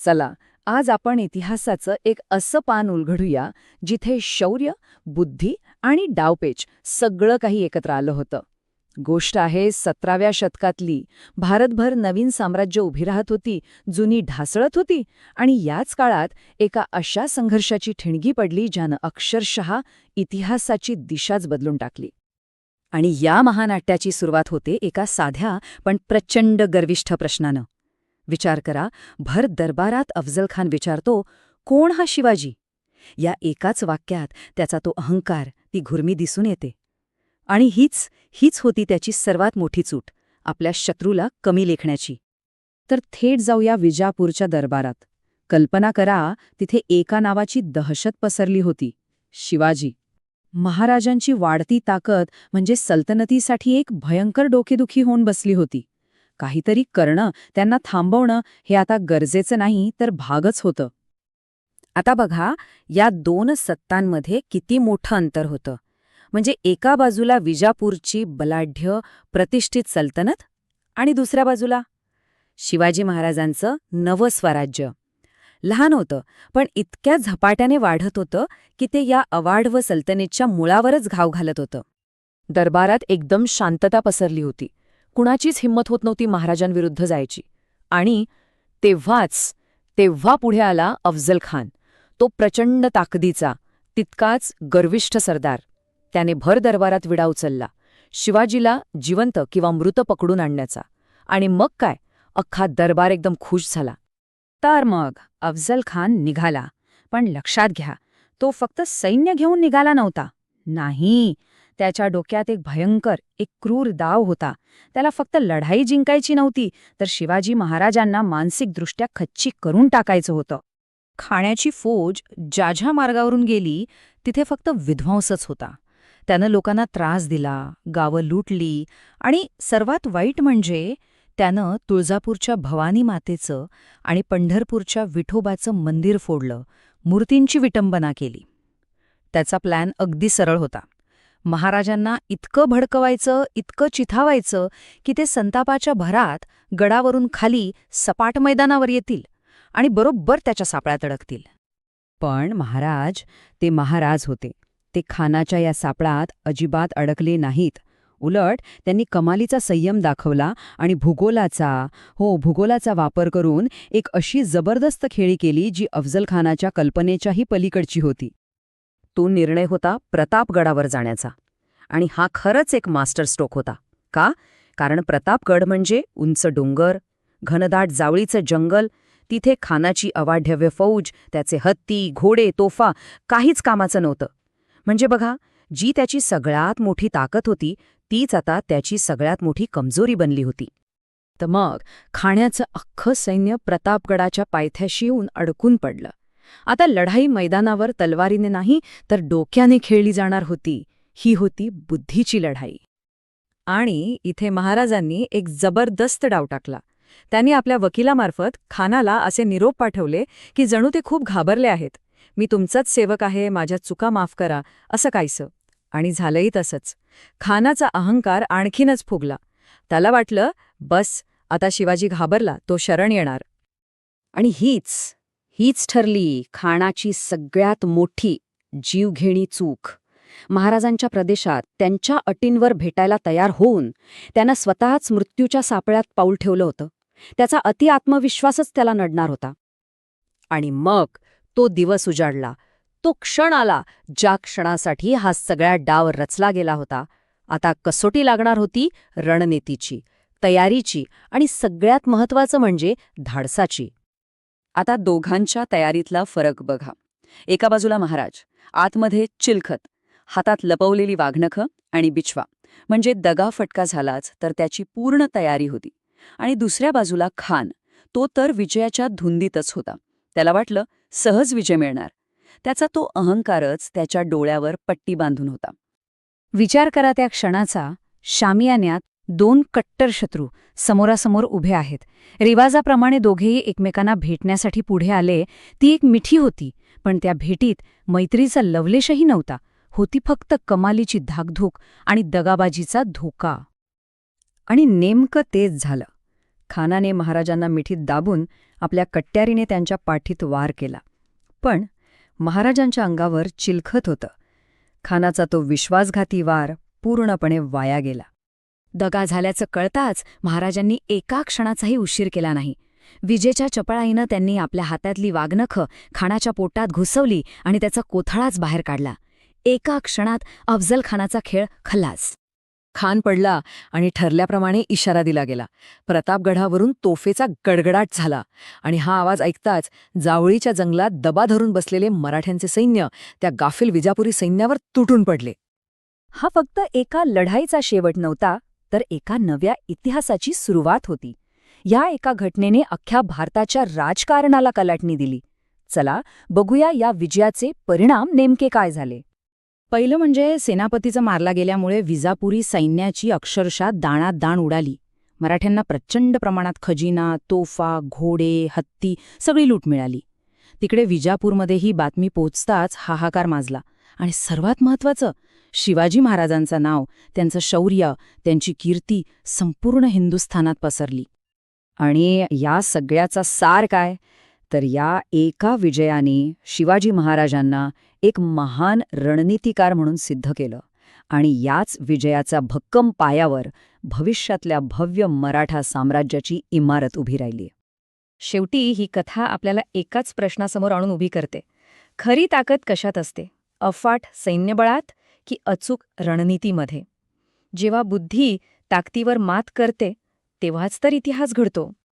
चला, आज आपण इतिहासाचं एक असं पान उलगडूया जिथे शौर्य, बुद्धी आणि डावपेच सगळं काही एकत्र आलं होतं. गोष्ट आहे 17व्या शतकातली. भारतभर नवीन साम्राज्य उभी राहत होती, जुनी ढासळत होती आणि याच काळात एका अशा संघर्षाची ठिणगी पडली ज्यानं अक्षरशः इतिहासाची दिशाच बदलून टाकली. आणि या महानाट्याची सुरुवात होते एका साध्या पण प्रचंड गर्विष्ठ प्रश्नानं. विचार करा, भर दरबारात अफझल खान विचारतो, कोण हा शिवाजी? या एकाच वाक्यात त्याचा तो अहंकार, ती घुरमी दिसून येते. आणि हीच होती त्याची सर्वात मोठी चूक, आपल्या शत्रूला कमी लेखण्याची. तर थेट जाऊया विजापूरच्या दरबारात. कल्पना करा, तिथे एका नावाची दहशत पसरली होती, शिवाजी. महाराजांची वाढती ताकद म्हणजे सल्तनतीसाठी एक भयंकर डोकेदुखी होऊन बसली होती. काहीतरी करणं, त्यांना थांबवणं हे आता गरजेचं नाही तर भागच होतं. आता बघा, या दोन सत्तांमध्ये किती मोठं अंतर होतं. म्हणजे एका बाजूला विजापूरची बलाढ्य, प्रतिष्ठित सल्तनत आणि दुसऱ्या बाजूला शिवाजी महाराजांचं नवं स्वराज्य. लहान होतं, पण इतक्या झपाट्याने वाढत होतं की ते या अवाढव्य सल्तनेच्या मुळावरच घाव घालत होतं. दरबारात एकदम शांतता पसरली होती. कुणाचीच हिंमत होत नव्हती महाराजांविरुद्ध जायची. आणि तेव्हा पुढे आला अफझल खान, तो प्रचंड ताकदीचा, तितकाच गर्विष्ठ सरदार. त्याने भर दरबारात विडा उचलला, शिवाजीला जिवंत किंवा मृत पकडून आणण्याचा. आणि मग काय, अख्खा दरबार एकदम खुश झाला. तर मग अफझल खान निघाला. पण लक्षात घ्या, तो फक्त सैन्य घेऊन निघाला नव्हता. नाही, त्याच्या डोक्यात एक भयंकर, एक क्रूर डाव होता. त्याला फक्त लढाई जिंकायची नव्हती, तर शिवाजी महाराजांना मानसिकदृष्ट्या खच्ची करून टाकायचं होतं. खाण्याची फौज ज्या ज्या मार्गावरून गेली तिथे फक्त विध्वंसच होता. त्यानं लोकांना त्रास दिला, गावं लुटली आणि सर्वात वाईट म्हणजे त्यानं तुळजापूरच्या भवानी मातेचं आणि पंढरपूरच्या विठोबाचं मंदिर फोडलं, मूर्तींची विटंबना केली. त्याचा प्लॅन अगदी सरळ होता. महाराजांना इतकं भडकवायचं, इतकं चिथावायचं की ते संतापाच्या भरात गडावरून खाली सपाट मैदानावर येतील आणि बरोबर त्याच्या सापळ्यात अडकतील. पण ते महाराज होते. ते खानाच्या या सापळात अजिबात अडकले नाहीत. उलट त्यांनी कमालीचा संयम दाखवला आणि भूगोलाचा वापर करून एक अशी जबरदस्त खेळी केली जी अफझल खानाच्या कल्पनेच्याही पलीकडची होती. तो निर्णय होता प्रतापगडावर जाण्याचा. आणि हा खरंच एक मास्टर स्ट्रोक होता. का? कारण प्रतापगड म्हणजे उंच डोंगर, घनदाट जावळीचं जंगल, तिथे खानाची अवाढव्य फौज, त्याचे हत्ती, घोडे, तोफा काहीच कामाचं नव्हतं. म्हणजे बघा, जी त्याची सगळ्यात मोठी ताकद होती तीच आता त्याची सगळ्यात मोठी कमजोरी बनली होती. तर मग खाण्याचं अख्खं सैन्य प्रतापगडाच्या पायथ्याशी येऊन अडकून पडलं. आता लढाई मैदानावर तलवारीने नाही तर डोक्याने खेळली जाणार होती. ही होती बुद्धीची लढाई. आणि इथे महाराजांनी एक जबरदस्त डाव टाकला. त्यांनी आपल्या वकिलामार्फत खानाला असे निरोप पाठवले की जणू ते खूप घाबरले आहेत. मी तुमचाच सेवक आहे, माझ्या चुका माफ करा, असं काहीसं. आणि झालंही तसंच. खानाचा अहंकार आणखीनच फुगला. त्याला वाटलं, बस आता शिवाजी घाबरला, तो शरण येणार. आणि हीच ठरली खानाची सगळ्यात मोठी जीवघेणी चूक. महाराजांच्या प्रदेशात त्यांच्या अटींवर भेटायला तयार होऊन त्यानं स्वतःच मृत्यूच्या सापळ्यात पाऊल ठेवलं होतं. त्याचा अतिआत्मविश्वासच त्याला नडणार होता. आणि मग तो दिवस उजाडला. तो क्षण आला ज्या क्षणासाठी हा सगळा डाव रचला गेला होता. आता कसोटी लागणार होती रणनीतीची, तयारीची आणि सगळ्यात महत्त्वाचं म्हणजे धाडसाची. आता दोघांच्या तयारीतला फरक बघा. एका बाजूला महाराज, आतमध्ये चिलखत, हातात लपवलेली वाघनखं आणि बिछवा, म्हणजे दगाफटका झालाच तर त्याची पूर्ण तयारी होती. आणि दुसऱ्या बाजूला खान, तो तर विजयाच्या धुंदीतच होता. त्याला वाटलं सहज विजय मिळणार. त्याचा तो अहंकारच त्याच्या डोळ्यावर पट्टी बांधून होता. विचार करा त्या क्षणाचा. शामियान्यात दोन कट्टर शत्रू समोरासमोर उभे आहेत. रिवाजाप्रमाणे दोघेही एकमेकांना भेटण्यासाठी पुढे आले. ती एक मिठी होती, पण त्या भेटीत मैत्रीचा लवलेशही नव्हता. होती फक्त कमालीची धाकधूक आणि दगाबाजीचा धोका. आणि नेमकं तेच झालं. खानाने महाराजांना मिठीत दाबून आपल्या कट्यारीने त्यांच्या पाठीत वार केला. पण महाराजांच्या अंगावर चिलखत होतं. खानाचा तो विश्वासघाती वार पूर्णपणे वाया गेला. दगा झाल्याचं कळताच महाराजांनी एका क्षणाचाही उशीर केला नाही. विजेच्या चपळाईनं त्यांनी आपल्या हातातली वाघनखं खानाच्या पोटात घुसवली आणि त्याचा कोथळाच बाहेर काढला. एका क्षणात अफझल खानाचा खेळ खल्लास. खान पडला आणि ठरल्याप्रमाणे इशारा दिला गेला. प्रतापगडावरून तोफेचा गडगडाट झाला आणि हा आवाज ऐकताच जावळीच्या जंगलात दबा धरून बसलेले मराठ्यांचे सैन्य त्या गाफील विजापुरी सैन्यावर तुटून पडले. हा फक्त एका लढाईचा शेवट नव्हता, तर एका नव्या इतिहासाची सुरुवात होती. या एका घटनेने अख्ख्या भारताच्या राजकारणाला कलाटणी दिली. चला बघूया या विजयाचे परिणाम नेमके काय झाले. पहिलं म्हणजे सेनापतीचा मारला गेल्यामुळे विजापुरी सैन्याची अक्षरशः दाणात दाण उडाली. मराठ्यांना प्रचंड प्रमाणात खजिना, तोफा, घोडे, हत्ती सगळी लूट मिळाली. तिकडे विजापूरमध्ये ही बातमी पोचताच हाहाकार माजला. आणि सर्वात महत्त्वाचं, शिवाजी महाराजांचं नाव, त्यांचं शौर्य, त्यांची कीर्ती संपूर्ण हिंदुस्थानात पसरली. आणि या सगळ्याचा सार काय? तर या एका विजयाने शिवाजी महाराजांना एक महान रणनीतिकार म्हणून सिद्ध केलं. आणि याच विजयाच्या भक्कम पायावर भविष्यातल्या भव्य मराठा साम्राज्याची इमारत उभी राहिली. शेवटी ही कथा आपल्याला एकाच प्रश्नासमोर आणून उभी करते. खरी ताकद कशात असते? अफाट सैन्यबळात की अचूक रणनीतीमध्ये? जेव्हा बुद्धी ताकदीवर मात करते तेव्हाच तर इतिहास घडतो.